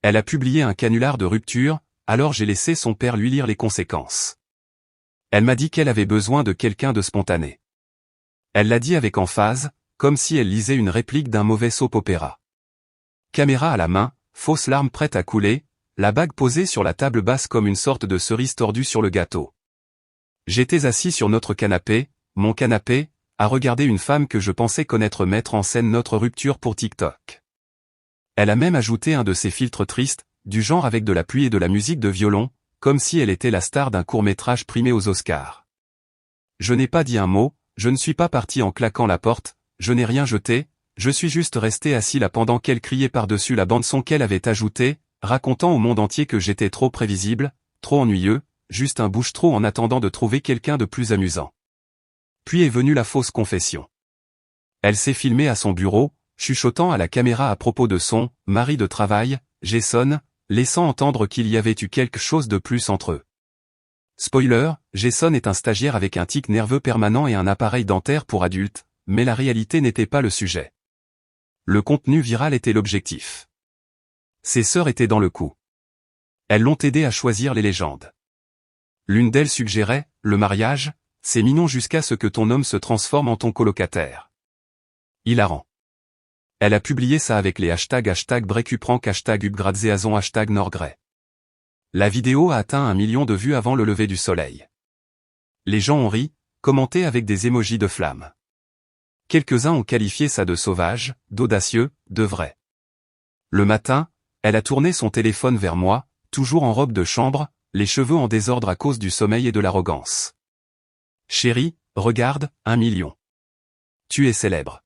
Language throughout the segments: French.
Elle a publié un canular de rupture, alors j'ai laissé son père lui lire les conséquences. Elle m'a dit qu'elle avait besoin de quelqu'un de spontané. Elle l'a dit avec emphase, comme si elle lisait une réplique d'un mauvais soap-opéra. Caméra à la main, fausse larme prête à couler, la bague posée sur la table basse comme une sorte de cerise tordue sur le gâteau. J'étais assis sur notre canapé, mon canapé, à regarder une femme que je pensais connaître mettre en scène notre rupture pour TikTok. Elle a même ajouté un de ces filtres tristes, du genre avec de la pluie et de la musique de violon, comme si elle était la star d'un court-métrage primé aux Oscars. Je n'ai pas dit un mot, je ne suis pas parti en claquant la porte, je n'ai rien jeté, je suis juste resté assis là pendant qu'elle criait par-dessus la bande-son qu'elle avait ajoutée, racontant au monde entier que j'étais trop prévisible, trop ennuyeux, juste un bouche-trou en attendant de trouver quelqu'un de plus amusant. Puis est venue la fausse confession. Elle s'est filmée à son bureau, chuchotant à la caméra à propos de son mari de travail, Jason, laissant entendre qu'il y avait eu quelque chose de plus entre eux. Spoiler, Jason est un stagiaire avec un tic nerveux permanent et un appareil dentaire pour adultes, mais la réalité n'était pas le sujet. Le contenu viral était l'objectif. Ses sœurs étaient dans le coup. Elles l'ont aidé à choisir les légendes. L'une d'elles suggérait, le mariage, c'est mignon jusqu'à ce que ton homme se transforme en ton colocataire. Hilarant. Elle a publié ça avec les hashtags #Brécuprank, #Ubgradzeazon, #Norgray. La vidéo a atteint 1 million de vues avant le lever du soleil. Les gens ont ri, commenté avec des émojis de flammes. Quelques-uns ont qualifié ça de sauvage, d'audacieux, de vrai. Le matin, elle a tourné son téléphone vers moi, toujours en robe de chambre, les cheveux en désordre à cause du sommeil et de l'arrogance. Chérie, regarde, 1 million. Tu es célèbre.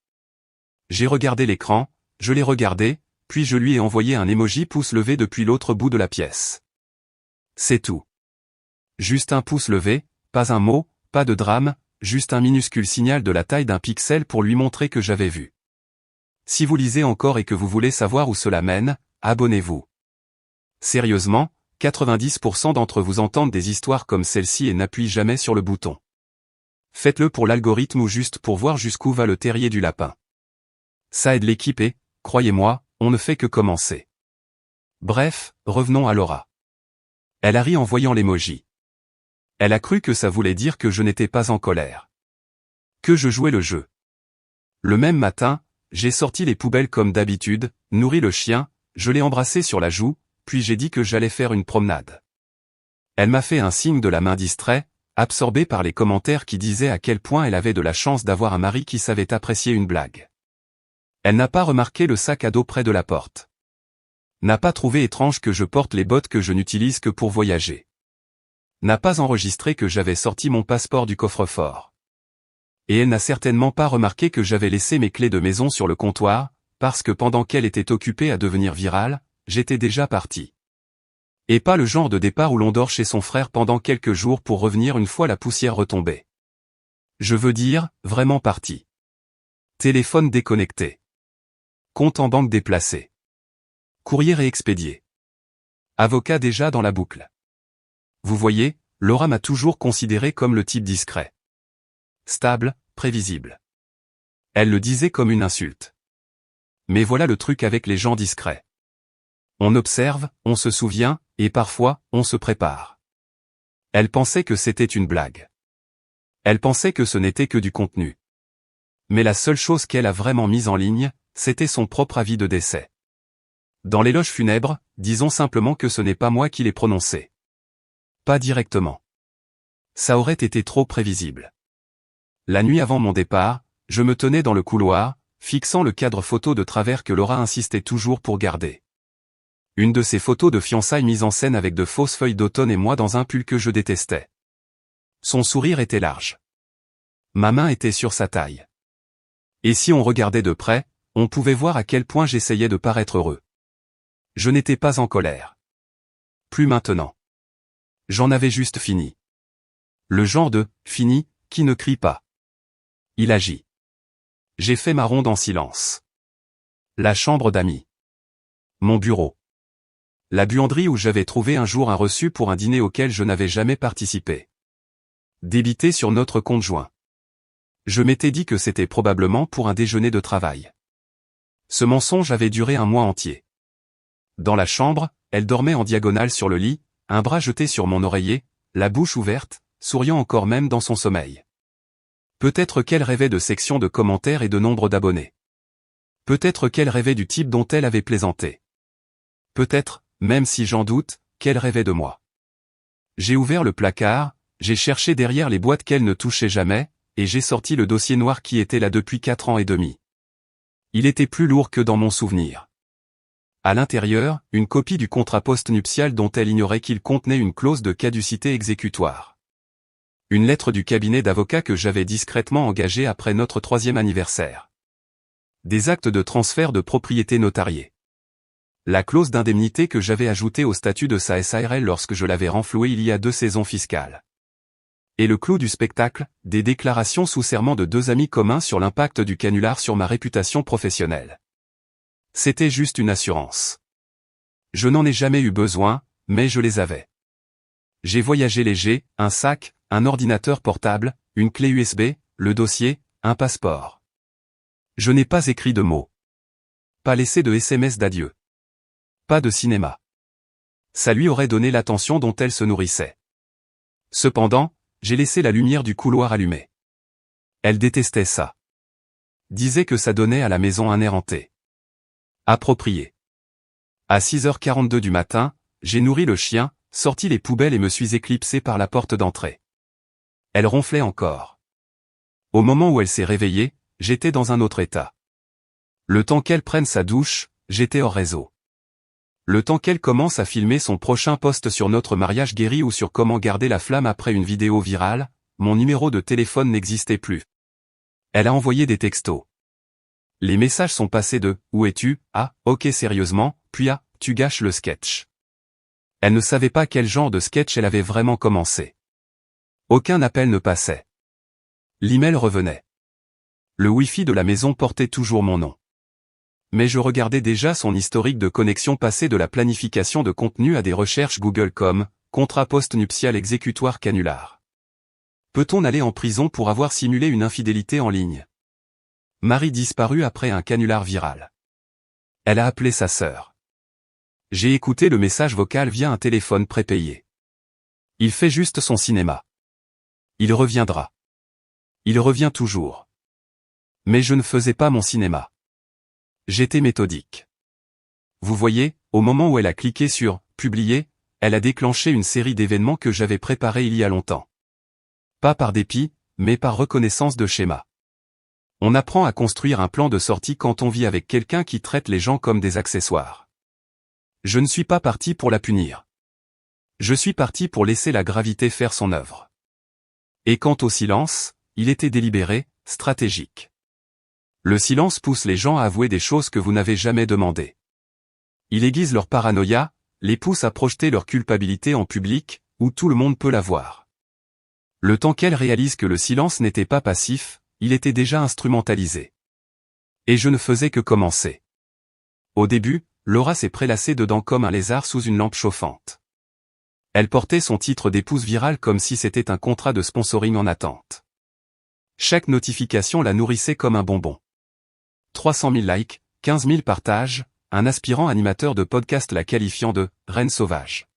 J'ai regardé l'écran, je l'ai regardé, puis je lui ai envoyé un emoji pouce levé depuis l'autre bout de la pièce. C'est tout. Juste un pouce levé, pas un mot, pas de drame, juste un minuscule signal de la taille d'un pixel pour lui montrer que j'avais vu. Si vous lisez encore et que vous voulez savoir où cela mène, abonnez-vous. Sérieusement, 90% d'entre vous entendent des histoires comme celle-ci et n'appuient jamais sur le bouton. Faites-le pour l'algorithme ou juste pour voir jusqu'où va le terrier du lapin. Ça aide l'équipe et, croyez-moi, on ne fait que commencer. Bref, revenons à Laura. Elle a ri en voyant l'emoji. Elle a cru que ça voulait dire que je n'étais pas en colère. Que je jouais le jeu. Le même matin, j'ai sorti les poubelles comme d'habitude, nourri le chien, je l'ai embrassé sur la joue, puis j'ai dit que j'allais faire une promenade. Elle m'a fait un signe de la main distrait, absorbée par les commentaires qui disaient à quel point elle avait de la chance d'avoir un mari qui savait apprécier une blague. Elle n'a pas remarqué le sac à dos près de la porte. N'a pas trouvé étrange que je porte les bottes que je n'utilise que pour voyager. N'a pas enregistré que j'avais sorti mon passeport du coffre-fort. Et elle n'a certainement pas remarqué que j'avais laissé mes clés de maison sur le comptoir, parce que pendant qu'elle était occupée à devenir virale, j'étais déjà parti. Et pas le genre de départ où l'on dort chez son frère pendant quelques jours pour revenir une fois la poussière retombée. Je veux dire, vraiment parti. Téléphone déconnecté. Compte en banque déplacé. Courrier réexpédié. Avocat déjà dans la boucle. Vous voyez, Laura m'a toujours considéré comme le type discret. Stable, prévisible. Elle le disait comme une insulte. Mais voilà le truc avec les gens discrets. On observe, on se souvient, et parfois, on se prépare. Elle pensait que c'était une blague. Elle pensait que ce n'était que du contenu. Mais la seule chose qu'elle a vraiment mise en ligne, c'était son propre avis de décès. Dans l'éloge funèbre, disons simplement que ce n'est pas moi qui l'ai prononcé. Pas directement. Ça aurait été trop prévisible. La nuit avant mon départ, je me tenais dans le couloir, fixant le cadre photo de travers que Laura insistait toujours pour garder. Une de ces photos de fiançailles mises en scène avec de fausses feuilles d'automne et moi dans un pull que je détestais. Son sourire était large. Ma main était sur sa taille. Et si on regardait de près, on pouvait voir à quel point j'essayais de paraître heureux. Je n'étais pas en colère. Plus maintenant. J'en avais juste fini. Le genre de « fini » qui ne crie pas. Il agit. J'ai fait ma ronde en silence. La chambre d'amis. Mon bureau. La buanderie où j'avais trouvé un jour un reçu pour un dîner auquel je n'avais jamais participé. Débité sur notre compte joint. Je m'étais dit que c'était probablement pour un déjeuner de travail. Ce mensonge avait duré un mois entier. Dans la chambre, elle dormait en diagonale sur le lit, un bras jeté sur mon oreiller, la bouche ouverte, souriant encore même dans son sommeil. Peut-être qu'elle rêvait de sections de commentaires et de nombre d'abonnés. Peut-être qu'elle rêvait du type dont elle avait plaisanté. Peut-être, même si j'en doute, qu'elle rêvait de moi. J'ai ouvert le placard, j'ai cherché derrière les boîtes qu'elle ne touchait jamais, et j'ai sorti le dossier noir qui était là depuis 4 ans et demi. Il était plus lourd que dans mon souvenir. À l'intérieur, une copie du contrat post-nuptial dont elle ignorait qu'il contenait une clause de caducité exécutoire. Une lettre du cabinet d'avocats que j'avais discrètement engagé après notre 3e anniversaire. Des actes de transfert de propriété notariés. La clause d'indemnité que j'avais ajoutée au statut de sa SARL lorsque je l'avais renflouée il y a 2 saisons fiscales. Et le clou du spectacle, des déclarations sous serment de 2 amis communs sur l'impact du canular sur ma réputation professionnelle. C'était juste une assurance. Je n'en ai jamais eu besoin, mais je les avais. J'ai voyagé léger, un sac, un ordinateur portable, une clé USB, le dossier, un passeport. Je n'ai pas écrit de mots. Pas laissé de SMS d'adieu. Pas de cinéma. Ça lui aurait donné l'attention dont elle se nourrissait. Cependant, j'ai laissé la lumière du couloir allumée. Elle détestait ça. Disait que ça donnait à la maison un air hanté. Approprié. À 6h42 du matin, j'ai nourri le chien, sorti les poubelles et me suis éclipsé par la porte d'entrée. Elle ronflait encore. Au moment où elle s'est réveillée, j'étais dans un autre état. Le temps qu'elle prenne sa douche, j'étais hors réseau. Le temps qu'elle commence à filmer son prochain post sur notre mariage guéri ou sur comment garder la flamme après une vidéo virale, mon numéro de téléphone n'existait plus. Elle a envoyé des textos. Les messages sont passés de « Où es-tu » à « Ok sérieusement » puis à « Tu gâches le sketch ». Elle ne savait pas quel genre de sketch elle avait vraiment commencé. Aucun appel ne passait. L'email revenait. Le Wi-Fi de la maison portait toujours mon nom. Mais je regardais déjà son historique de connexion passer de la planification de contenu à des recherches Google comme « Contrat post-nuptial exécutoire canular ». Peut-on aller en prison pour avoir simulé une infidélité en ligne? Marie disparue après un canular viral. Elle a appelé sa sœur. J'ai écouté le message vocal via un téléphone prépayé. Il fait juste son cinéma. Il reviendra. Il revient toujours. Mais je ne faisais pas mon cinéma. J'étais méthodique. Vous voyez, au moment où elle a cliqué sur « Publier », elle a déclenché une série d'événements que j'avais préparés il y a longtemps. Pas par dépit, mais par reconnaissance de schéma. On apprend à construire un plan de sortie quand on vit avec quelqu'un qui traite les gens comme des accessoires. Je ne suis pas parti pour la punir. Je suis parti pour laisser la gravité faire son œuvre. Et quant au silence, il était délibéré, stratégique. Le silence pousse les gens à avouer des choses que vous n'avez jamais demandées. Il aiguise leur paranoïa, les pousse à projeter leur culpabilité en public, où tout le monde peut la voir. Le temps qu'elle réalise que le silence n'était pas passif, il était déjà instrumentalisé. Et je ne faisais que commencer. Au début, Laura s'est prélassée dedans comme un lézard sous une lampe chauffante. Elle portait son titre d'épouse virale comme si c'était un contrat de sponsoring en attente. Chaque notification la nourrissait comme un bonbon. 300 000 likes, 15 000 partages, un aspirant animateur de podcast la qualifiant de « reine sauvage ».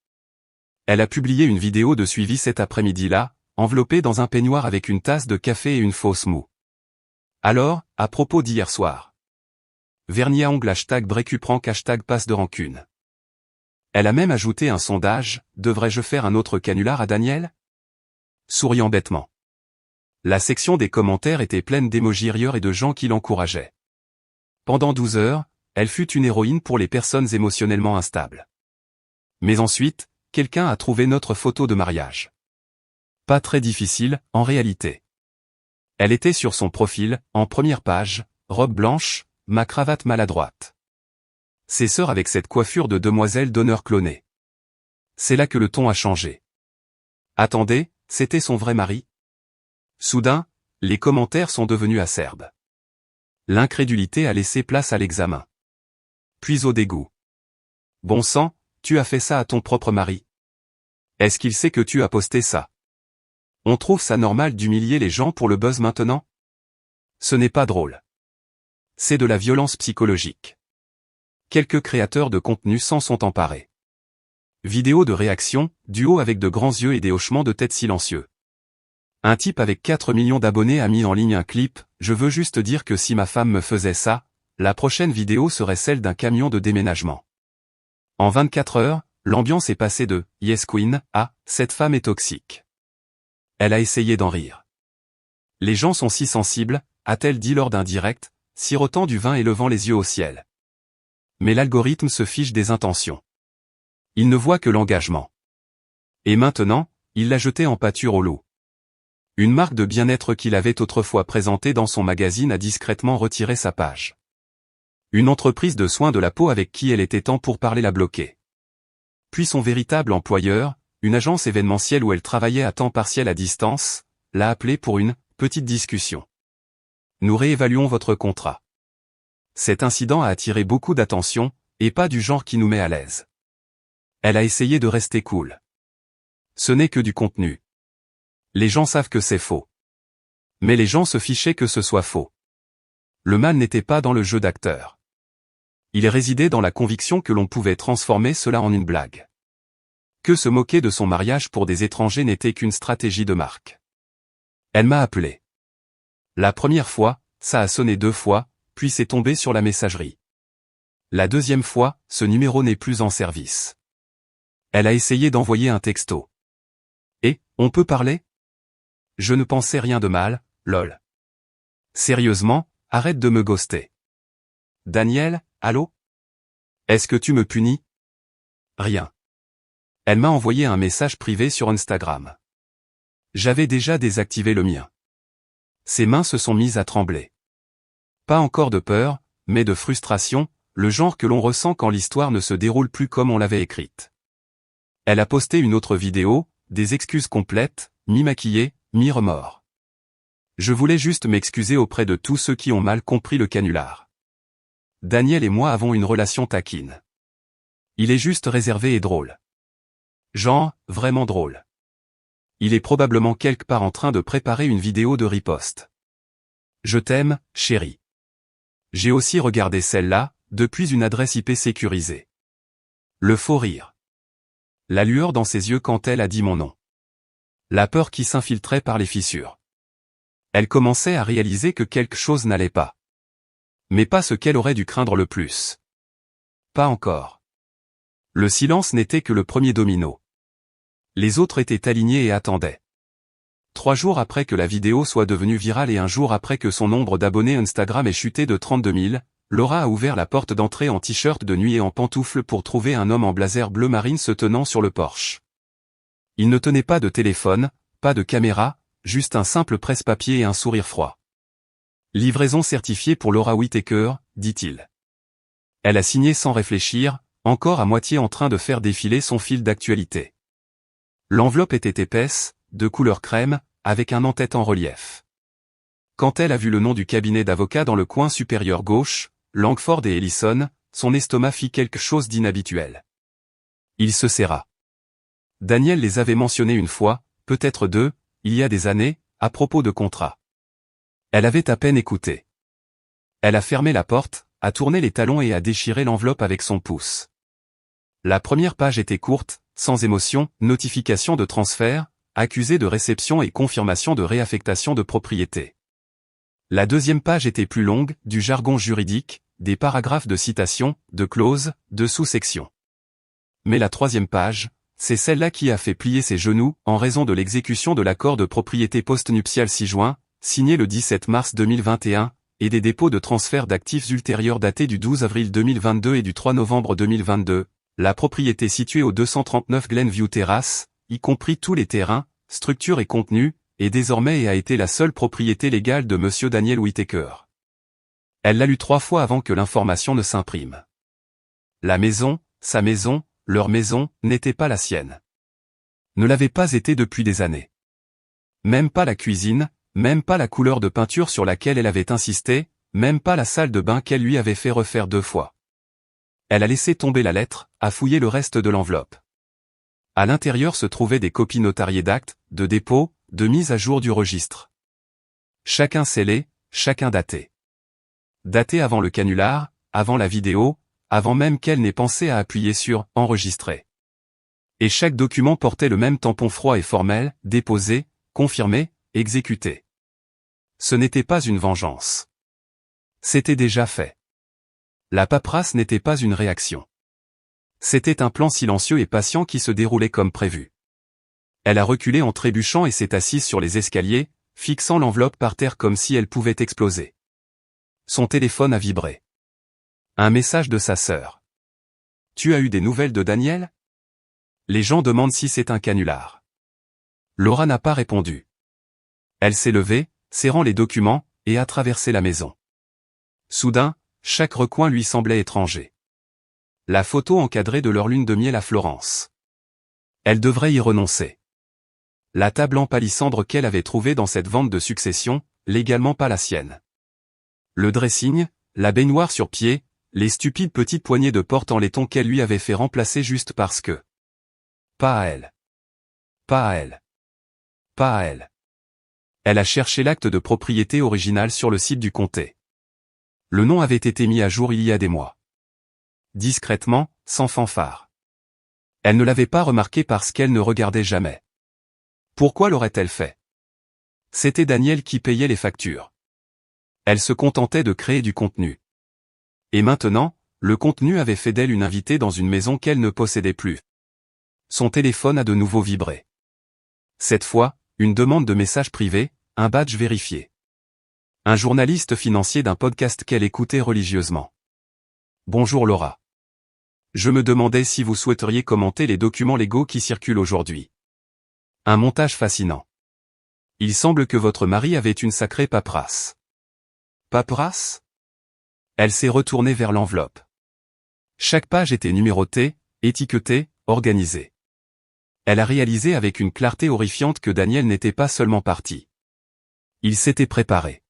Elle a publié une vidéo de suivi cet après-midi-là, enveloppée dans un peignoir avec une tasse de café et une fausse moue. Alors, à propos d'hier soir. Vernis à ongles #Brécuprank #passe de rancune. Elle a même ajouté un sondage, devrais-je faire un autre canular à Daniel? Souriant bêtement. La section des commentaires était pleine d'émojis rieurs et de gens qui l'encourageaient. Pendant 12 heures, elle fut une héroïne pour les personnes émotionnellement instables. Mais ensuite, quelqu'un a trouvé notre photo de mariage. Pas très difficile, en réalité. Elle était sur son profil, en première page, robe blanche, ma cravate maladroite. Ses sœurs avec cette coiffure de demoiselle d'honneur clonée. C'est là que le ton a changé. Attendez, c'était son vrai mari? Soudain, les commentaires sont devenus acerbes. L'incrédulité a laissé place à l'examen. Puis au dégoût. Bon sang, tu as fait ça à ton propre mari. Est-ce qu'il sait que tu as posté ça? On trouve ça normal d'humilier les gens pour le buzz maintenant? Ce n'est pas drôle. C'est de la violence psychologique. quelques créateurs de contenu s'en sont emparés. Vidéo de réaction, duo avec de grands yeux et des hochements de tête silencieux. Un type avec 4 millions d'abonnés a mis en ligne un clip, je veux juste dire que si ma femme me faisait ça, la prochaine vidéo serait celle d'un camion de déménagement. En 24 heures, l'ambiance est passée de « Yes Queen » à « Cette femme est toxique ». Elle a essayé d'en rire. Les gens sont si sensibles, a-t-elle dit lors d'un direct, sirotant du vin et levant les yeux au ciel. Mais l'algorithme se fiche des intentions. Il ne voit que l'engagement. Et maintenant, il l'a jeté en pâture au loup. Une marque de bien-être qu'il avait autrefois présentée dans son magazine a discrètement retiré sa page. Une entreprise de soins de la peau avec qui elle était temps pour parler l'a bloquée. Puis son véritable employeur, une agence événementielle où elle travaillait à temps partiel à distance, l'a appelée pour une petite discussion. Nous réévaluons votre contrat. Cet incident a attiré beaucoup d'attention, et pas du genre qui nous met à l'aise. Elle a essayé de rester cool. Ce n'est que du contenu. Les gens savent que c'est faux. Mais les gens se fichaient que ce soit faux. Le mal n'était pas dans le jeu d'acteur. Il résidait dans la conviction que l'on pouvait transformer cela en une blague. Que se moquer de son mariage pour des étrangers n'était qu'une stratégie de marque. Elle m'a appelé. La première fois, ça a sonné 2 fois, puis c'est tombé sur la messagerie. La deuxième fois, ce numéro n'est plus en service. Elle a essayé d'envoyer un texto. Et, on peut parler ? Je ne pensais rien de mal, lol. Sérieusement, arrête de me ghoster. Daniel, allô ? Est-ce que tu me punis ? Rien. Elle m'a envoyé un message privé sur Instagram. J'avais déjà désactivé le mien. Ses mains se sont mises à trembler. Pas encore de peur, mais de frustration, le genre que l'on ressent quand l'histoire ne se déroule plus comme on l'avait écrite. Elle a posté une autre vidéo, des excuses complètes, mi-maquillées, mi-remords. Je voulais juste m'excuser auprès de tous ceux qui ont mal compris le canular. Daniel et moi avons une relation taquine. Il est juste réservé et drôle. Genre, vraiment drôle. Il est probablement quelque part en train de préparer une vidéo de riposte. Je t'aime, chérie. J'ai aussi regardé celle-là, depuis une adresse IP sécurisée. Le faux rire. La lueur dans ses yeux quand elle a dit mon nom. La peur qui s'infiltrait par les fissures. Elle commençait à réaliser que quelque chose n'allait pas. Mais pas ce qu'elle aurait dû craindre le plus. Pas encore. Le silence n'était que le premier domino. Les autres étaient alignés et attendaient. 3 jours après que la vidéo soit devenue virale et 1 jour après que son nombre d'abonnés Instagram ait chuté de 32 000, Laura a ouvert la porte d'entrée en t-shirt de nuit et en pantoufles pour trouver un homme en blazer bleu marine se tenant sur le porche. Il ne tenait pas de téléphone, pas de caméra, juste un simple presse-papier et un sourire froid. Livraison certifiée pour Laura Whittaker, dit-il. Elle a signé sans réfléchir, encore à moitié en train de faire défiler son fil d'actualité. L'enveloppe était épaisse, de couleur crème, avec un en-tête en relief. Quand elle a vu le nom du cabinet d'avocats dans le coin supérieur gauche, Langford et Ellison, son estomac fit quelque chose d'inhabituel. Il se serra. Daniel les avait mentionnés une fois, peut-être 2, il y a des années, à propos de contrats. Elle avait à peine écouté. Elle a fermé la porte, a tourné les talons et a déchiré l'enveloppe avec son pouce. La première page était courte, sans émotion, notification de transfert, accusé de réception et confirmation de réaffectation de propriété. La deuxième page était plus longue, du jargon juridique, des paragraphes de citation, de clauses, de sous-sections. Mais la troisième page, c'est celle-là qui a fait plier ses genoux, en raison de l'exécution de l'accord de propriété post-nuptial 6 juin, signé le 17 mars 2021, et des dépôts de transfert d'actifs ultérieurs datés du 12 avril 2022 et du 3 novembre 2022, la propriété située au 239 Glenview Terrace, y compris tous les terrains, structures et contenus, est désormais et a été la seule propriété légale de Monsieur Daniel Whittaker. Elle l'a lu 3 fois avant que l'information ne s'imprime. La maison, sa maison, leur maison, n'était pas la sienne. Ne l'avait pas été depuis des années. Même pas la cuisine, même pas la couleur de peinture sur laquelle elle avait insisté, même pas la salle de bain qu'elle lui avait fait refaire 2 fois. Elle a laissé tomber la lettre, a fouillé le reste de l'enveloppe. À l'intérieur se trouvaient des copies notariées d'actes, de dépôt, de mise à jour du registre. Chacun scellé, chacun daté. Daté avant le canular, avant la vidéo, avant même qu'elle n'ait pensé à appuyer sur « Enregistrer ». Et chaque document portait le même tampon froid et formel, déposé, confirmé, exécuté. Ce n'était pas une vengeance. C'était déjà fait. La paperasse n'était pas une réaction. C'était un plan silencieux et patient qui se déroulait comme prévu. Elle a reculé en trébuchant et s'est assise sur les escaliers, fixant l'enveloppe par terre comme si elle pouvait exploser. Son téléphone a vibré. Un message de sa sœur. « Tu as eu des nouvelles de Daniel ?» Les gens demandent si c'est un canular. Laura n'a pas répondu. Elle s'est levée, serrant les documents, et a traversé la maison. Soudain, chaque recoin lui semblait étranger. La photo encadrée de leur lune de miel à Florence. Elle devrait y renoncer. La table en palissandre qu'elle avait trouvée dans cette vente de succession, légalement pas la sienne. Le dressing, la baignoire sur pied, les stupides petites poignées de porte en laiton qu'elle lui avait fait remplacer juste parce que. Pas à elle. Pas à elle. Pas à elle. Elle a cherché l'acte de propriété original sur le site du comté. Le nom avait été mis à jour il y a des mois. Discrètement, sans fanfare. Elle ne l'avait pas remarqué parce qu'elle ne regardait jamais. Pourquoi l'aurait-elle fait? C'était Daniel qui payait les factures. Elle se contentait de créer du contenu. Et maintenant, le contenu avait fait d'elle une invitée dans une maison qu'elle ne possédait plus. Son téléphone a de nouveau vibré. Cette fois, une demande de message privé, un badge vérifié. Un journaliste financier d'un podcast qu'elle écoutait religieusement. Bonjour Laura. Je me demandais si vous souhaiteriez commenter les documents légaux qui circulent aujourd'hui. Un montage fascinant. Il semble que votre mari avait une sacrée paperasse. Paperasse? Elle s'est retournée vers l'enveloppe. Chaque page était numérotée, étiquetée, organisée. Elle a réalisé avec une clarté horrifiante que Daniel n'était pas seulement parti. Il s'était préparé.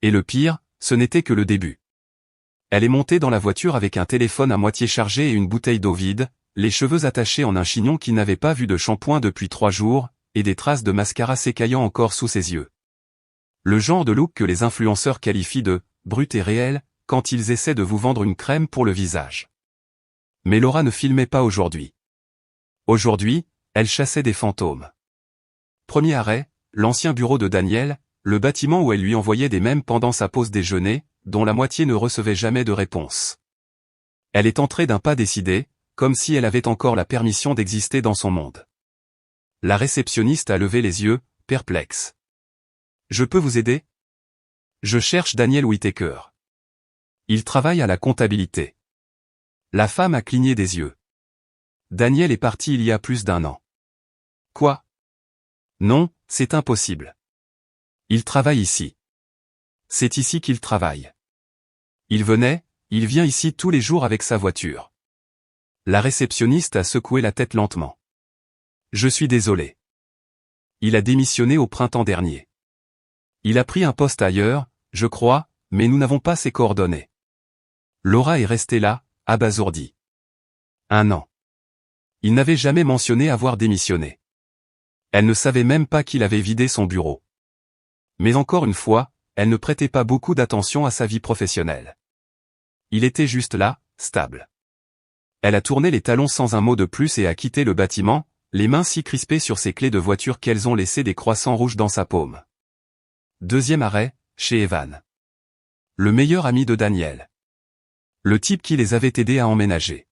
Et le pire, ce n'était que le début. Elle est montée dans la voiture avec un téléphone à moitié chargé et une bouteille d'eau vide, les cheveux attachés en un chignon qui n'avait pas vu de shampoing depuis 3 jours, et des traces de mascara s'écaillant encore sous ses yeux. Le genre de look que les influenceurs qualifient de « brut et réel » quand ils essaient de vous vendre une crème pour le visage. Mais Laura ne filmait pas aujourd'hui. Aujourd'hui, elle chassait des fantômes. Premier arrêt, l'ancien bureau de Daniel, le bâtiment où elle lui envoyait des mèmes pendant sa pause déjeuner, dont la moitié ne recevait jamais de réponse. Elle est entrée d'un pas décidé, comme si elle avait encore la permission d'exister dans son monde. La réceptionniste a levé les yeux, perplexe. « Je peux vous aider ? Je cherche Daniel Whittaker. Il travaille à la comptabilité. » La femme a cligné des yeux. Daniel est parti il y a plus d'1 an. Quoi? Non, c'est impossible. Il travaille ici. C'est ici qu'il travaille. Il vient ici tous les jours avec sa voiture. La réceptionniste a secoué la tête lentement. Je suis désolé. Il a démissionné au printemps dernier. Il a pris un poste ailleurs, je crois, mais nous n'avons pas ses coordonnées. Laura est restée là, abasourdie. 1 an. Il n'avait jamais mentionné avoir démissionné. Elle ne savait même pas qu'il avait vidé son bureau. Mais encore une fois, elle ne prêtait pas beaucoup d'attention à sa vie professionnelle. Il était juste là, stable. Elle a tourné les talons sans un mot de plus et a quitté le bâtiment, les mains si crispées sur ses clés de voiture qu'elles ont laissé des croissants rouges dans sa paume. Deuxième arrêt, chez Evan. Le meilleur ami de Daniel. Le type qui les avait aidés à emménager.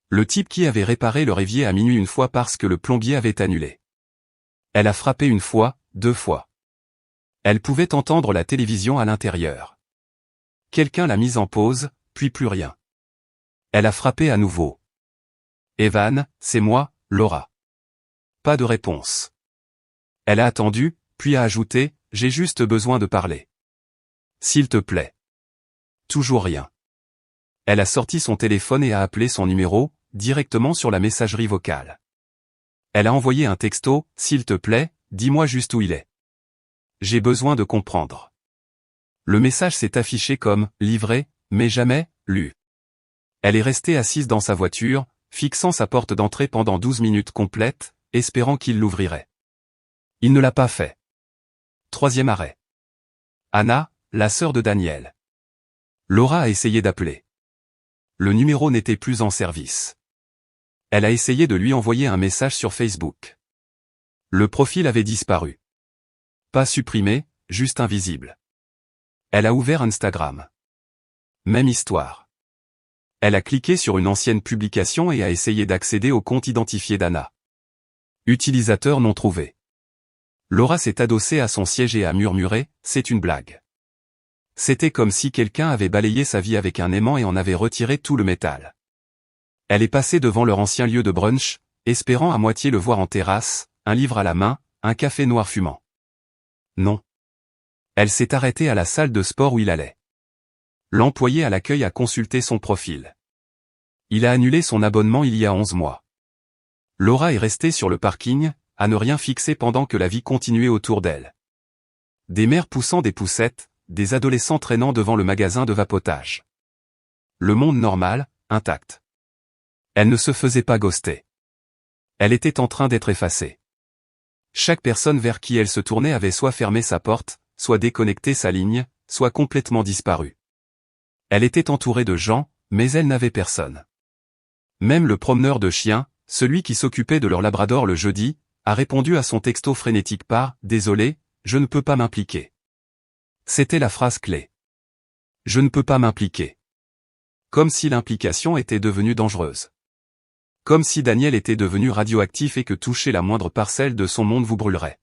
Le type qui avait réparé leur évier à minuit une fois parce que le plombier avait annulé. Elle a frappé 1 fois, 2 fois. Elle pouvait entendre la télévision à l'intérieur. Quelqu'un l'a mise en pause, puis plus rien. Elle a frappé à nouveau. Evan, c'est moi, Laura. Pas de réponse. Elle a attendu, puis a ajouté, j'ai juste besoin de parler. S'il te plaît. Toujours rien. Elle a sorti son téléphone et a appelé son numéro, directement sur la messagerie vocale. Elle a envoyé un texto, s'il te plaît, dis-moi juste où il est. J'ai besoin de comprendre. Le message s'est affiché comme « livré », mais jamais « lu ». Elle est restée assise dans sa voiture, fixant sa porte d'entrée pendant 12 minutes complètes, espérant qu'il l'ouvrirait. Il ne l'a pas fait. 3e arrêt. Anna, la sœur de Daniel. Laura a essayé d'appeler. Le numéro n'était plus en service. Elle a essayé de lui envoyer un message sur Facebook. Le profil avait disparu. Pas supprimé, juste invisible. Elle a ouvert Instagram. Même histoire. Elle a cliqué sur une ancienne publication et a essayé d'accéder au compte identifié d'Anna. Utilisateur non trouvé. Laura s'est adossée à son siège et a murmuré « C'est une blague ». C'était comme si quelqu'un avait balayé sa vie avec un aimant et en avait retiré tout le métal. Elle est passée devant leur ancien lieu de brunch, espérant à moitié le voir en terrasse, un livre à la main, un café noir fumant. Non. Elle s'est arrêtée à la salle de sport où il allait. L'employé à l'accueil a consulté son profil. Il a annulé son abonnement il y a 11 mois. Laura est restée sur le parking, à ne rien fixer pendant que la vie continuait autour d'elle. Des mères poussant des poussettes, des adolescents traînant devant le magasin de vapotage. Le monde normal, intact. Elle ne se faisait pas ghoster. Elle était en train d'être effacée. Chaque personne vers qui elle se tournait avait soit fermé sa porte, soit déconnecté sa ligne, soit complètement disparu. Elle était entourée de gens, mais elle n'avait personne. Même le promeneur de chiens, celui qui s'occupait de leur labrador le jeudi, a répondu à son texto frénétique par « Désolé, je ne peux pas m'impliquer ». C'était la phrase clé. Je ne peux pas m'impliquer. Comme si l'implication était devenue dangereuse. Comme si Daniel était devenu radioactif et que toucher la moindre parcelle de son monde vous brûlerait.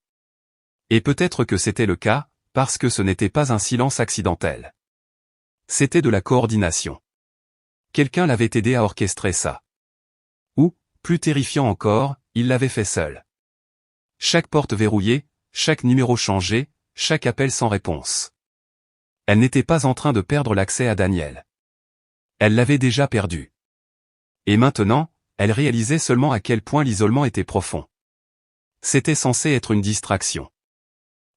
Et peut-être que c'était le cas, parce que ce n'était pas un silence accidentel. C'était de la coordination. Quelqu'un l'avait aidé à orchestrer ça. Ou, plus terrifiant encore, il l'avait fait seul. Chaque porte verrouillée, chaque numéro changé, chaque appel sans réponse. Elle n'était pas en train de perdre l'accès à Daniel. Elle l'avait déjà perdu. Et maintenant, elle réalisait seulement à quel point l'isolement était profond. C'était censé être une distraction.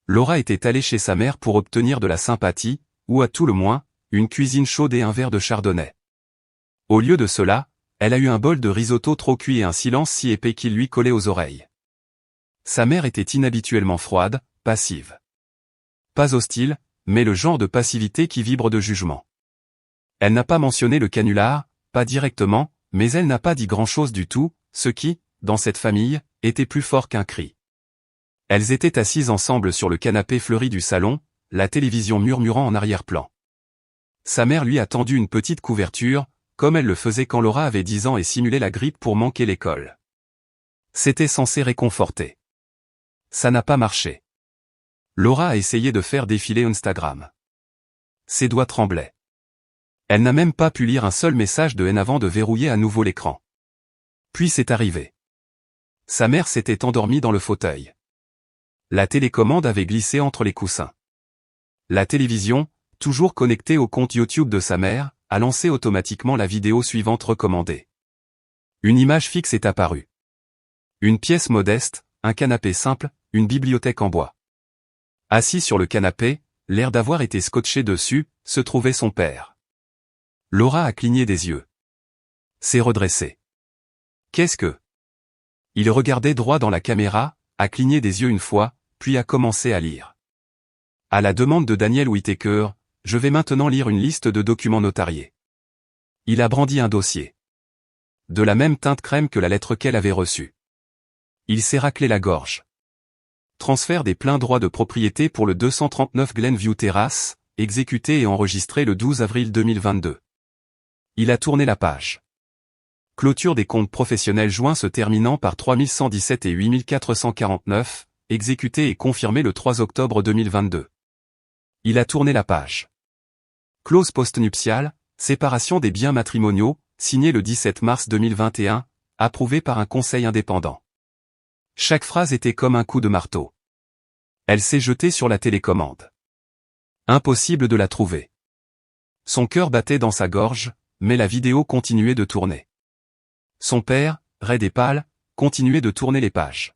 Laura était allée chez sa mère pour obtenir de la sympathie, ou à tout le moins, une cuisine chaude et un verre de chardonnay. Au lieu de cela, elle a eu un bol de risotto trop cuit et un silence si épais qu'il lui collait aux oreilles. Sa mère était inhabituellement froide, passive. Pas hostile, mais le genre de passivité qui vibre de jugement. Elle n'a pas mentionné le canular, pas directement, mais elle n'a pas dit grand-chose du tout, ce qui, dans cette famille, était plus fort qu'un cri. Elles étaient assises ensemble sur le canapé fleuri du salon, la télévision murmurant en arrière-plan. Sa mère lui a tendu une petite couverture, comme elle le faisait quand Laura avait 10 ans et simulait la grippe pour manquer l'école. C'était censé réconforter. Ça n'a pas marché. Laura a essayé de faire défiler Instagram. Ses doigts tremblaient. Elle n'a même pas pu lire un seul message de haine avant de verrouiller à nouveau l'écran. Puis c'est arrivé. Sa mère s'était endormie dans le fauteuil. La télécommande avait glissé entre les coussins. La télévision, toujours connectée au compte YouTube de sa mère, a lancé automatiquement la vidéo suivante recommandée. Une image fixe est apparue. Une pièce modeste, un canapé simple, une bibliothèque en bois. Assis sur le canapé, l'air d'avoir été scotché dessus, se trouvait son père. Laura a cligné des yeux. S'est redressé. Qu'est-ce que? Il regardait droit dans la caméra, a cligné des yeux une fois, puis a commencé à lire. À la demande de Daniel Whittaker, je vais maintenant lire une liste de documents notariés. Il a brandi un dossier. De la même teinte crème que la lettre qu'elle avait reçue. Il s'est raclé la gorge. Transfert des pleins droits de propriété pour le 239 Glenview Terrace, exécuté et enregistré le 12 avril 2022. Il a tourné la page. Clôture des comptes professionnels joints se terminant par 3117 et 8449, exécuté et confirmé le 3 octobre 2022. Il a tourné la page. Clause postnuptiale, séparation des biens matrimoniaux, signé le 17 mars 2021, approuvé par un conseil indépendant. Chaque phrase était comme un coup de marteau. Elle s'est jetée sur la télécommande. Impossible de la trouver. Son cœur battait dans sa gorge, mais la vidéo continuait de tourner. Son père, raide et pâle, continuait de tourner les pages.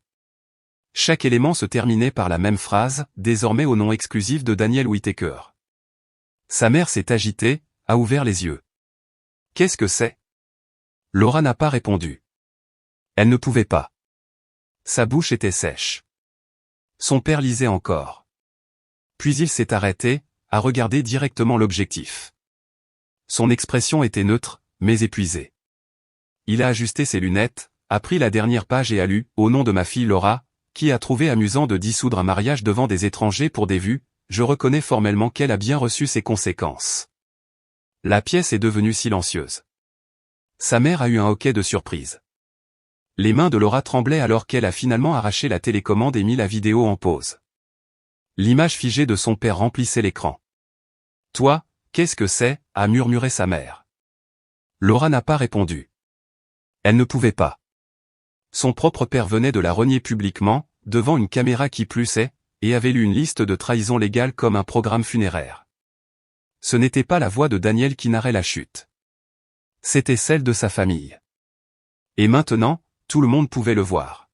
Chaque élément se terminait par la même phrase, désormais au nom exclusif de Daniel Whittaker. Sa mère s'est agitée, a ouvert les yeux. Qu'est-ce que c'est? Laura n'a pas répondu. Elle ne pouvait pas. Sa bouche était sèche. Son père lisait encore. Puis il s'est arrêté, a regardé directement l'objectif. Son expression était neutre, mais épuisé. Il a ajusté ses lunettes, a pris la dernière page et a lu, au nom de ma fille Laura, qui a trouvé amusant de dissoudre un mariage devant des étrangers pour des vues, je reconnais formellement qu'elle a bien reçu ses conséquences. La pièce est devenue silencieuse. Sa mère a eu un hoquet de surprise. Les mains de Laura tremblaient alors qu'elle a finalement arraché la télécommande et mis la vidéo en pause. L'image figée de son père remplissait l'écran. « Toi, qu'est-ce que c'est ?» a murmuré sa mère. Laura n'a pas répondu. Elle ne pouvait pas. Son propre père venait de la renier publiquement, devant une caméra qui plus est, et avait lu une liste de trahisons légales comme un programme funéraire. Ce n'était pas la voix de Daniel qui narrait la chute. C'était celle de sa famille. Et maintenant, tout le monde pouvait le voir.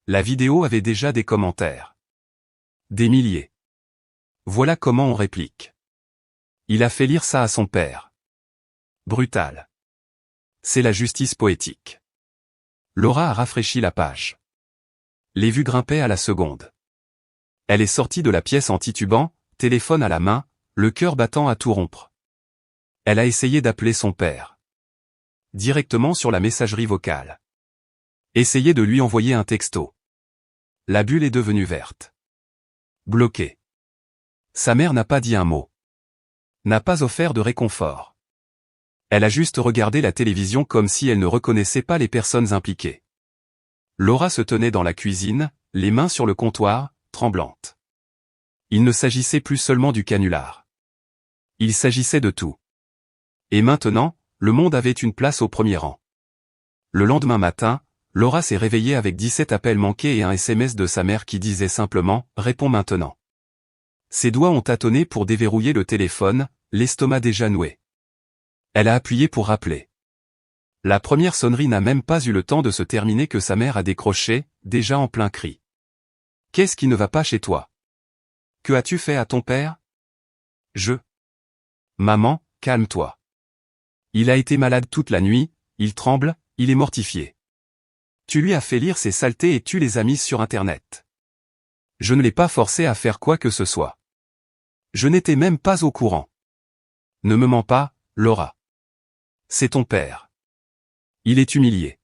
La vidéo avait déjà des commentaires. Des milliers. Voilà comment on réplique. Il a fait lire ça à son père. Brutal. C'est la justice poétique. Laura a rafraîchi la page. Les vues grimpaient à la seconde. Elle est sortie de la pièce en titubant, téléphone à la main, le cœur battant à tout rompre. Elle a essayé d'appeler son père. Directement sur la messagerie vocale. Essayé de lui envoyer un texto. La bulle est devenue verte. Bloquée. Sa mère n'a pas dit un mot. N'a pas offert de réconfort. Elle a juste regardé la télévision comme si elle ne reconnaissait pas les personnes impliquées. Laura se tenait dans la cuisine, les mains sur le comptoir, tremblante. Il ne s'agissait plus seulement du canular. Il s'agissait de tout. Et maintenant, le monde avait une place au premier rang. Le lendemain matin, Laura s'est réveillée avec 17 appels manqués et un SMS de sa mère qui disait simplement « Réponds maintenant ». Ses doigts ont tâtonné pour déverrouiller le téléphone, l'estomac déjà noué. Elle a appuyé pour rappeler. La première sonnerie n'a même pas eu le temps de se terminer que sa mère a décroché, déjà en plein cri. « Qu'est-ce qui ne va pas chez toi ? Que as-tu fait à ton père ? » « Maman, calme-toi. Il a été malade toute la nuit, il tremble, il est mortifié. Tu lui as fait lire ces saletés et tu les as mises sur Internet. Je ne l'ai pas forcé à faire quoi que ce soit. Je n'étais même pas au courant. Ne me mens pas, Laura. C'est ton père. Il est humilié.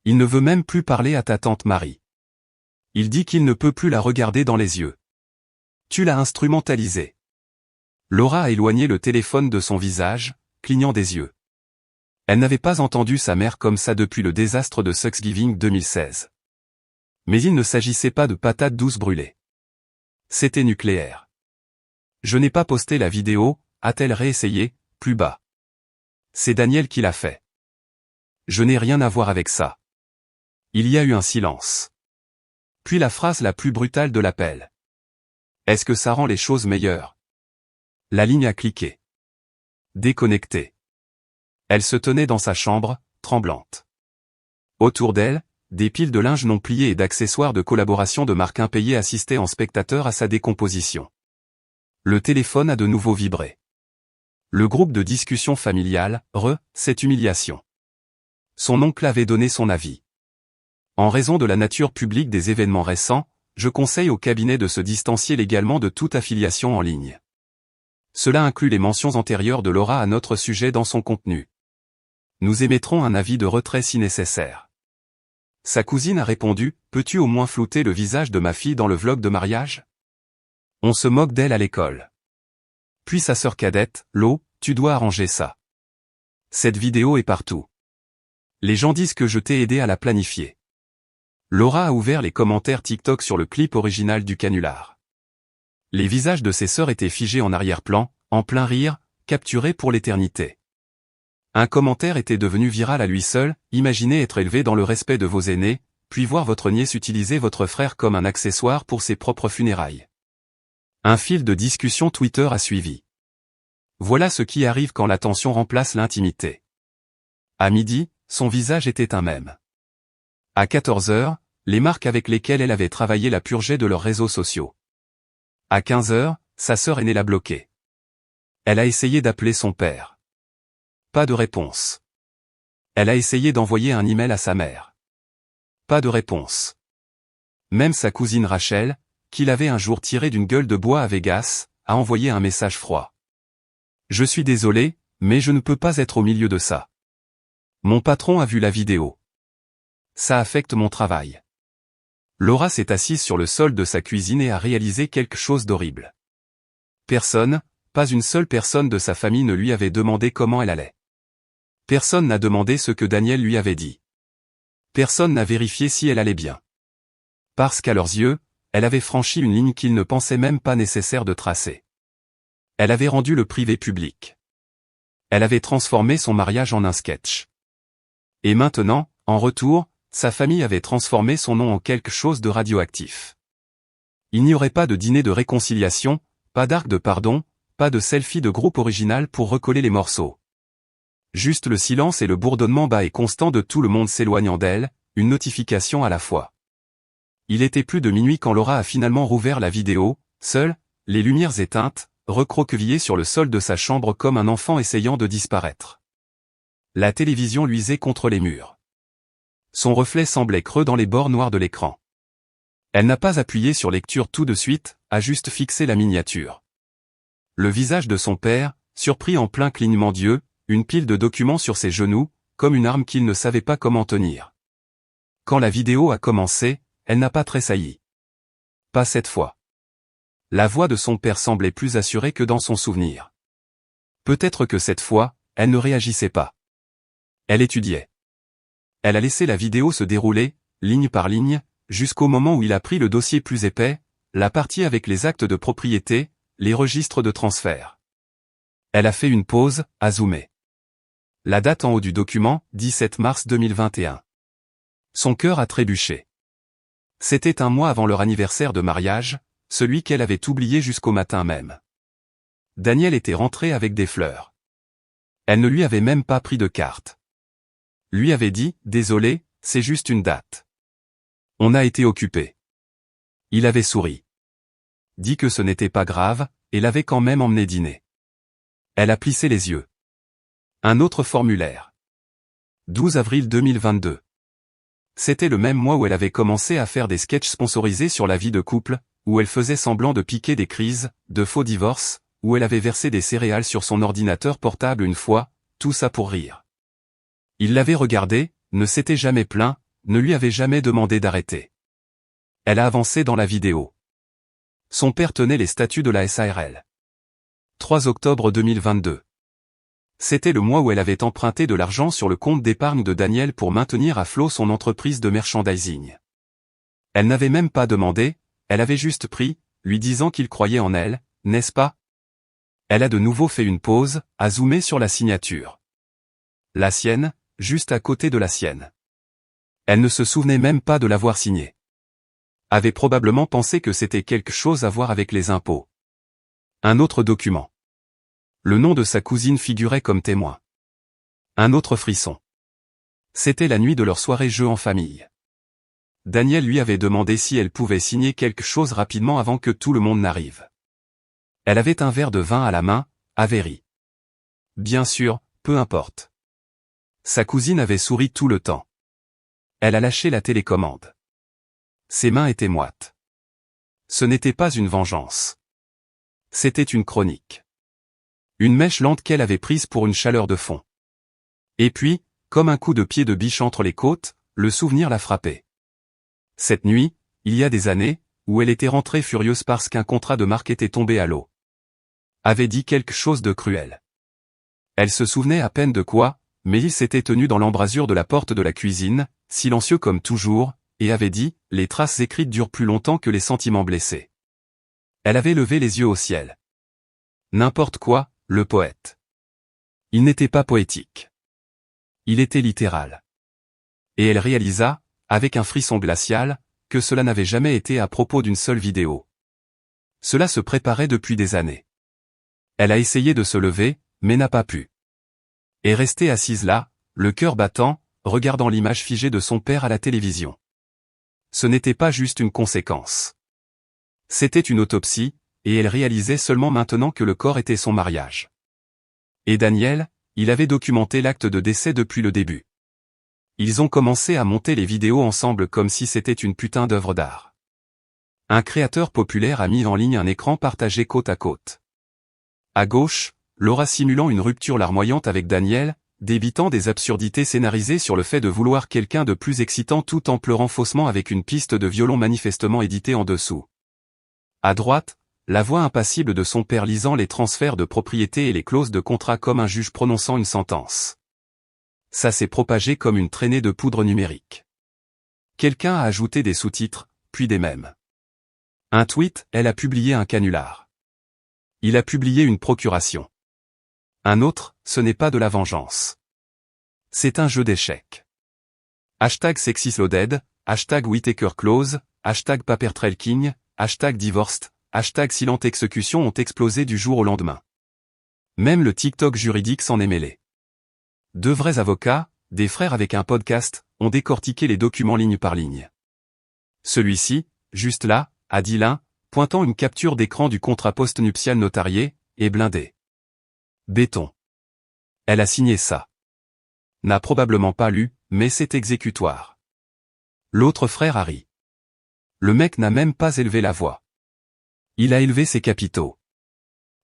Il ne veut même plus parler à ta tante Marie. Il dit qu'il ne peut plus la regarder dans les yeux. Tu l'as instrumentalisé. » Laura a éloigné le téléphone de son visage, clignant des yeux. Elle n'avait pas entendu sa mère comme ça depuis le désastre de Thanksgiving 2016. Mais il ne s'agissait pas de patates douces brûlées. C'était nucléaire. Je n'ai pas posté la vidéo, a-t-elle réessayé, plus bas. C'est Daniel qui l'a fait. Je n'ai rien à voir avec ça. Il y a eu un silence. Puis la phrase la plus brutale de l'appel. Est-ce que ça rend les choses meilleures ? La ligne a cliqué. Déconnectée. Elle se tenait dans sa chambre, tremblante. Autour d'elle, des piles de linge non plié et d'accessoires de collaboration de marques impayées assistaient en spectateur à sa décomposition. Le téléphone a de nouveau vibré. Le groupe de discussion familiale, cette humiliation. Son oncle avait donné son avis. En raison de la nature publique des événements récents, je conseille au cabinet de se distancier légalement de toute affiliation en ligne. Cela inclut les mentions antérieures de Laura à notre sujet dans son contenu. Nous émettrons un avis de retrait si nécessaire. Sa cousine a répondu, « Peux-tu au moins flouter le visage de ma fille dans le vlog de mariage ? On se moque d'elle à l'école. » Puis sa sœur cadette, « Lo, tu dois arranger ça. Cette vidéo est partout. Les gens disent que je t'ai aidé à la planifier. » Laura a ouvert les commentaires TikTok sur le clip original du canular. Les visages de ses sœurs étaient figés en arrière-plan, en plein rire, capturés pour l'éternité. Un commentaire était devenu viral à lui seul, imaginez être élevé dans le respect de vos aînés, puis voir votre nièce utiliser votre frère comme un accessoire pour ses propres funérailles. Un fil de discussion Twitter a suivi. Voilà ce qui arrive quand l'attention remplace l'intimité. À midi, son visage était un mème. À 14 heures, les marques avec lesquelles elle avait travaillé la purgeaient de leurs réseaux sociaux. À 15 heures, sa sœur aînée l'a bloquée. Elle a essayé d'appeler son père. Pas de réponse. Elle a essayé d'envoyer un email à sa mère. Pas de réponse. Même sa cousine Rachel, qui l'avait un jour tiré d'une gueule de bois à Vegas, a envoyé un message froid. Je suis désolé, Mais je ne peux pas être au milieu de ça. Mon patron a vu la vidéo. Ça affecte mon travail. Laura s'est assise sur le sol de sa cuisine et a réalisé quelque chose d'horrible. Personne, pas une seule personne de sa famille ne lui avait demandé comment elle allait. Personne n'a demandé ce que Daniel lui avait dit. Personne n'a vérifié si elle allait bien. Parce qu'à leurs yeux, elle avait franchi une ligne qu'ils ne pensaient même pas nécessaire de tracer. Elle avait rendu le privé public. Elle avait transformé son mariage en un sketch. Et maintenant, en retour, sa famille avait transformé son nom en quelque chose de radioactif. Il n'y aurait pas de dîner de réconciliation, pas d'arc de pardon, pas de selfie de groupe original pour recoller les morceaux. Juste le silence et le bourdonnement bas et constant de tout le monde s'éloignant d'elle, une notification à la fois. Il était plus de minuit quand Laura a finalement rouvert la vidéo, seule, les lumières éteintes, recroquevillée sur le sol de sa chambre comme un enfant essayant de disparaître. La télévision luisait contre les murs. Son reflet semblait creux dans les bords noirs de l'écran. Elle n'a pas appuyé sur lecture tout de suite, a juste fixé la miniature. Le visage de son père, surpris en plein clignement d'yeux, une pile de documents sur ses genoux, comme une arme qu'il ne savait pas comment tenir. Quand la vidéo a commencé, elle n'a pas tressailli. Pas cette fois. La voix de son père semblait plus assurée que dans son souvenir. Peut-être que cette fois, elle ne réagissait pas. Elle étudiait. Elle a laissé la vidéo se dérouler, ligne par ligne, jusqu'au moment où il a pris le dossier plus épais, la partie avec les actes de propriété, les registres de transfert. Elle a fait une pause, a zoomé. La date en haut du document, 17 mars 2021. Son cœur a trébuché. C'était un mois avant leur anniversaire de mariage, celui qu'elle avait oublié jusqu'au matin même. Daniel était rentré avec des fleurs. Elle ne lui avait même pas pris de carte. Lui avait dit, désolé, c'est juste une date. On a été occupé. Il avait souri. Dit que ce n'était pas grave, et l'avait quand même emmené dîner. Elle a plissé les yeux. Un autre formulaire. 12 avril 2022. C'était le même mois où elle avait commencé à faire des sketchs sponsorisés sur la vie de couple, où elle faisait semblant de piquer des crises, de faux divorces, où elle avait versé des céréales sur son ordinateur portable une fois, tout ça pour rire. Il l'avait regardé, ne s'était jamais plaint, ne lui avait jamais demandé d'arrêter. Elle a avancé dans la vidéo. Son père tenait les statuts de la SARL. 3 octobre 2022. C'était le mois où elle avait emprunté de l'argent sur le compte d'épargne de Daniel pour maintenir à flot son entreprise de merchandising. Elle n'avait même pas demandé, elle avait juste pris, lui disant qu'il croyait en elle, n'est-ce pas? Elle a de nouveau fait une pause, a zoomé sur la signature. La sienne, juste à côté de la sienne. Elle ne se souvenait même pas de l'avoir signée. Avait probablement pensé que c'était quelque chose à voir avec les impôts. Un autre document. Le nom de sa cousine figurait comme témoin. Un autre frisson. C'était la nuit de leur soirée jeu en famille. Daniel lui avait demandé si elle pouvait signer quelque chose rapidement avant que tout le monde n'arrive. Elle avait un verre de vin à la main, avait ri. Bien sûr, peu importe. Sa cousine avait souri tout le temps. Elle a lâché la télécommande. Ses mains étaient moites. Ce n'était pas une vengeance. C'était une chronique. Une mèche lente qu'elle avait prise pour une chaleur de fond. Et puis, comme un coup de pied de biche entre les côtes, le souvenir l'a frappée. Cette nuit, il y a des années, où elle était rentrée furieuse parce qu'un contrat de marque était tombé à l'eau. Avait dit quelque chose de cruel. Elle se souvenait à peine de quoi, mais il s'était tenu dans l'embrasure de la porte de la cuisine, silencieux comme toujours, et avait dit, les traces écrites durent plus longtemps que les sentiments blessés. Elle avait levé les yeux au ciel. N'importe quoi, le poète. Il n'était pas poétique. Il était littéral. Et elle réalisa, avec un frisson glacial, que cela n'avait jamais été à propos d'une seule vidéo. Cela se préparait depuis des années. Elle a essayé de se lever, mais n'a pas pu. Et restée assise là, le cœur battant, regardant l'image figée de son père à la télévision. Ce n'était pas juste une conséquence. C'était une autopsie, et elle réalisait seulement maintenant que le corps était son mariage. Et Daniel, il avait documenté l'acte de décès depuis le début. Ils ont commencé à monter les vidéos ensemble comme si c'était une putain d'œuvre d'art. Un créateur populaire a mis en ligne un écran partagé côte à côte. À gauche, Laura simulant une rupture larmoyante avec Daniel, débitant des absurdités scénarisées sur le fait de vouloir quelqu'un de plus excitant tout en pleurant faussement avec une piste de violon manifestement éditée en dessous. À droite, la voix impassible de son père lisant les transferts de propriété et les clauses de contrat comme un juge prononçant une sentence. Ça s'est propagé comme une traînée de poudre numérique. Quelqu'un a ajouté des sous-titres, puis des mèmes. Un tweet, elle a publié un canular. Il a publié une procuration. Un autre, ce n'est pas de la vengeance. C'est un jeu d'échecs. Hashtag sexisloaded, hashtag Whittaker Clause, hashtag papertrailking, hashtag divorced, hashtag silent exécution ont explosé du jour au lendemain. Même le TikTok juridique s'en est mêlé. Deux vrais avocats, des frères avec un podcast, ont décortiqué les documents ligne par ligne. Celui-ci, juste là, a dit l'un, pointant une capture d'écran du contrat post-nuptial notarié, est blindé. Béton. Elle a signé ça. N'a probablement pas lu, mais c'est exécutoire. L'autre frère a ri. Le mec n'a même pas élevé la voix. Il a élevé ses capitaux.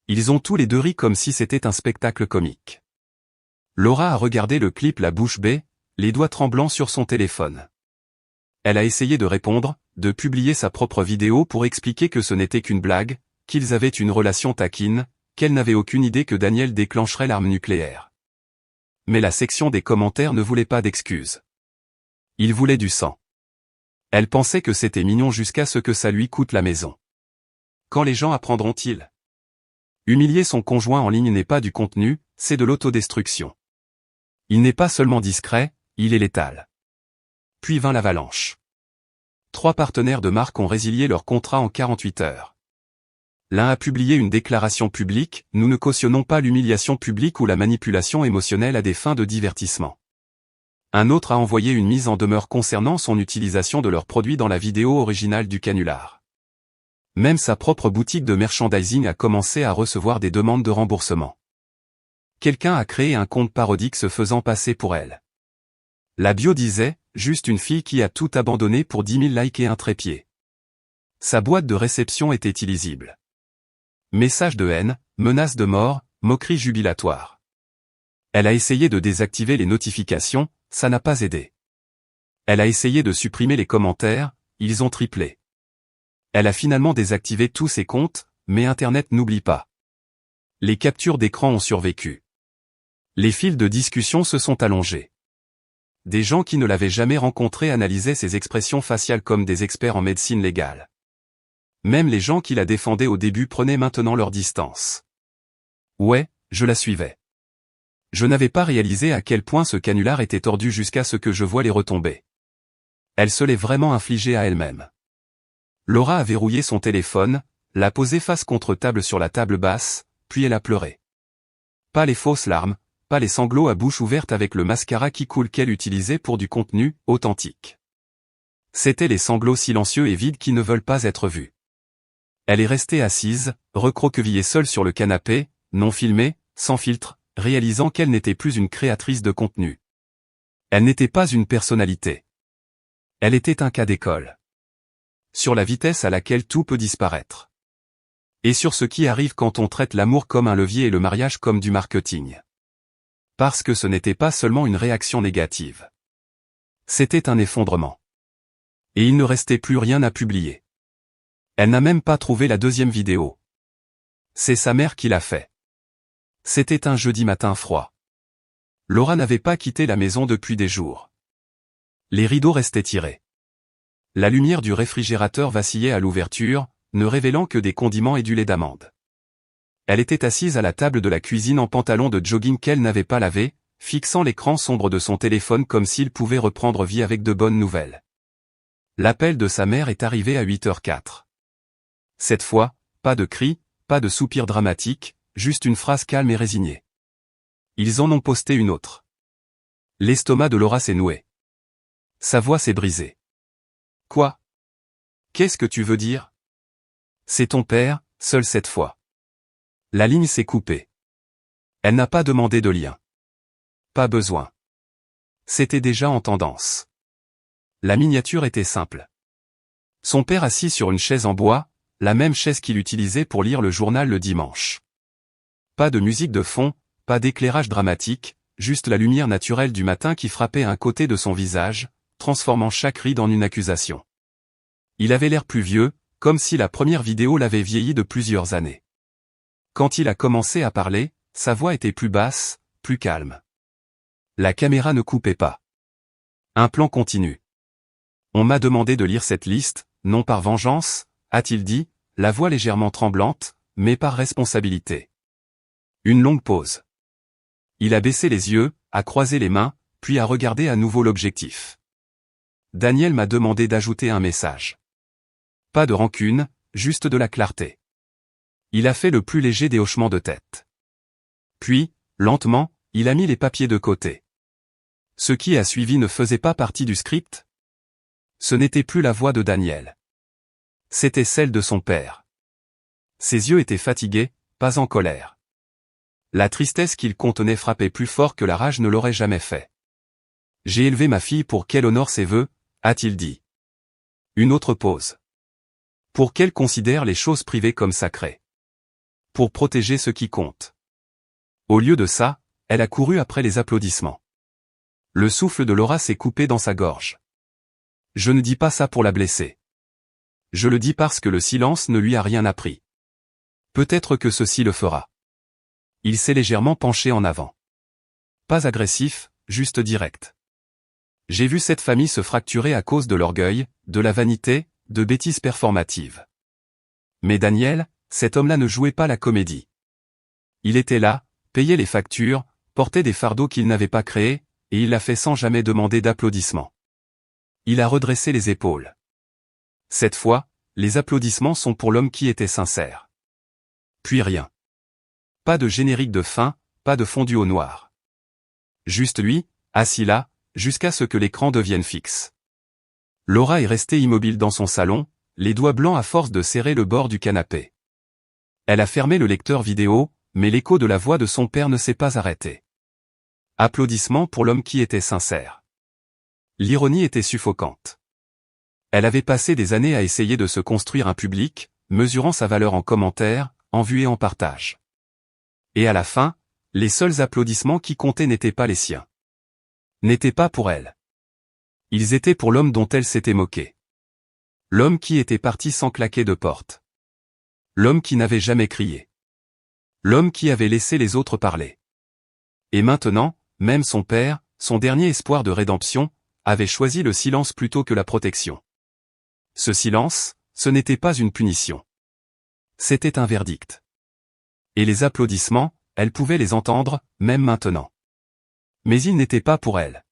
Ils ont tous les deux ri comme si c'était un spectacle comique. Laura a regardé le clip la bouche bée, les doigts tremblants sur son téléphone. Elle a essayé de répondre, de publier sa propre vidéo pour expliquer que ce n'était qu'une blague, qu'ils avaient une relation taquine, qu'elle n'avait aucune idée que Daniel déclencherait l'arme nucléaire. Mais la section des commentaires ne voulait pas d'excuses. Il voulait du sang. Elle pensait que c'était mignon jusqu'à ce que ça lui coûte la maison. Quand les gens apprendront-ils? Humilier son conjoint en ligne n'est pas du contenu, c'est de l'autodestruction. Il n'est pas seulement discret, il est létal. Puis vint l'avalanche. 3 partenaires de marque ont résilié leur contrat en 48 heures. L'un a publié une déclaration publique, nous ne cautionnons pas l'humiliation publique ou la manipulation émotionnelle à des fins de divertissement. Un autre a envoyé une mise en demeure concernant son utilisation de leurs produits dans la vidéo originale du canular. Même sa propre boutique de merchandising a commencé à recevoir des demandes de remboursement. Quelqu'un a créé un compte parodique se faisant passer pour elle. La bio disait, juste une fille qui a tout abandonné pour 10 000 likes et un trépied. Sa boîte de réception était illisible. Messages de haine, menaces de mort, moqueries jubilatoires. Elle a essayé de désactiver les notifications, ça n'a pas aidé. Elle a essayé de supprimer les commentaires, ils ont triplé. Elle a finalement désactivé tous ses comptes, mais Internet n'oublie pas. Les captures d'écran ont survécu. Les fils de discussion se sont allongés. Des gens qui ne l'avaient jamais rencontré analysaient ses expressions faciales comme des experts en médecine légale. Même les gens qui la défendaient au début prenaient maintenant leur distance. Ouais, je la suivais. Je n'avais pas réalisé à quel point ce canular était tordu jusqu'à ce que je voie les retombées. Elle se l'est vraiment infligée à elle-même. Laura a verrouillé son téléphone, l'a posé face contre table sur la table basse, puis elle a pleuré. Pas les fausses larmes, pas les sanglots à bouche ouverte avec le mascara qui coule qu'elle utilisait pour du contenu authentique. C'étaient les sanglots silencieux et vides qui ne veulent pas être vus. Elle est restée assise, recroquevillée seule sur le canapé, non filmée, sans filtre, réalisant qu'elle n'était plus une créatrice de contenu. Elle n'était pas une personnalité. Elle était un cas d'école. Sur la vitesse à laquelle tout peut disparaître. Et sur ce qui arrive quand on traite l'amour comme un levier et le mariage comme du marketing. Parce que ce n'était pas seulement une réaction négative. C'était un effondrement. Et il ne restait plus rien à publier. Elle n'a même pas trouvé la deuxième vidéo. C'est sa mère qui l'a fait. C'était un jeudi matin froid. Laura n'avait pas quitté la maison depuis des jours. Les rideaux restaient tirés. La lumière du réfrigérateur vacillait à l'ouverture, ne révélant que des condiments et du lait d'amande. Elle était assise à la table de la cuisine en pantalon de jogging qu'elle n'avait pas lavé, fixant l'écran sombre de son téléphone comme s'il pouvait reprendre vie avec de bonnes nouvelles. L'appel de sa mère est arrivé à 8h04. Cette fois, pas de cris, pas de soupir dramatique, juste une phrase calme et résignée. Ils en ont posté une autre. L'estomac de Laura s'est noué. Sa voix s'est brisée. Quoi? Qu'est-ce que tu veux dire? C'est ton père, seul cette fois. La ligne s'est coupée. Elle n'a pas demandé de lien. Pas besoin. C'était déjà en tendance. La miniature était simple. Son père assis sur une chaise en bois, la même chaise qu'il utilisait pour lire le journal le dimanche. Pas de musique de fond, pas d'éclairage dramatique, juste la lumière naturelle du matin qui frappait un côté de son visage, transformant chaque ride en une accusation. Il avait l'air plus vieux, comme si la première vidéo l'avait vieilli de plusieurs années. Quand il a commencé à parler, sa voix était plus basse, plus calme. La caméra ne coupait pas. Un plan continu. On m'a demandé de lire cette liste, non par vengeance, a-t-il dit, la voix légèrement tremblante, mais par responsabilité. Une longue pause. Il a baissé les yeux, a croisé les mains, puis a regardé à nouveau l'objectif. Daniel m'a demandé d'ajouter un message. Pas de rancune, juste de la clarté. Il a fait le plus léger des hochements de tête. Puis, lentement, il a mis les papiers de côté. Ce qui a suivi ne faisait pas partie du script. Ce n'était plus la voix de Daniel. C'était celle de son père. Ses yeux étaient fatigués, pas en colère. La tristesse qu'il contenait frappait plus fort que la rage ne l'aurait jamais fait. J'ai élevé ma fille pour qu'elle honore ses vœux, a-t-il dit. Une autre pause. Pour qu'elle considère les choses privées comme sacrées. Pour protéger ce qui compte. Au lieu de ça, elle a couru après les applaudissements. Le souffle de Laura s'est coupé dans sa gorge. Je ne dis pas ça pour la blesser. Je le dis parce que le silence ne lui a rien appris. Peut-être que ceci le fera. Il s'est légèrement penché en avant. Pas agressif, juste direct. J'ai vu cette famille se fracturer à cause de l'orgueil, de la vanité, de bêtises performatives. Mais Daniel, cet homme-là ne jouait pas la comédie. Il était là, payait les factures, portait des fardeaux qu'il n'avait pas créés, et il l'a fait sans jamais demander d'applaudissements. Il a redressé les épaules. Cette fois, les applaudissements sont pour l'homme qui était sincère. Puis rien. Pas de générique de fin, pas de fondu au noir. Juste lui, assis là, jusqu'à ce que l'écran devienne fixe. Laura est restée immobile dans son salon, les doigts blancs à force de serrer le bord du canapé. Elle a fermé le lecteur vidéo, mais l'écho de la voix de son père ne s'est pas arrêté. Applaudissements pour l'homme qui était sincère. L'ironie était suffocante. Elle avait passé des années à essayer de se construire un public, mesurant sa valeur en commentaires, en vues et en partage. Et à la fin, les seuls applaudissements qui comptaient n'étaient pas les siens. N'étaient pas pour elle. Ils étaient pour l'homme dont elle s'était moquée. L'homme qui était parti sans claquer de porte. L'homme qui n'avait jamais crié. L'homme qui avait laissé les autres parler. Et maintenant, même son père, son dernier espoir de rédemption, avait choisi le silence plutôt que la protection. Ce silence, ce n'était pas une punition. C'était un verdict. Et les applaudissements, elle pouvait les entendre, même maintenant. Mais ils n'étaient pas pour elle.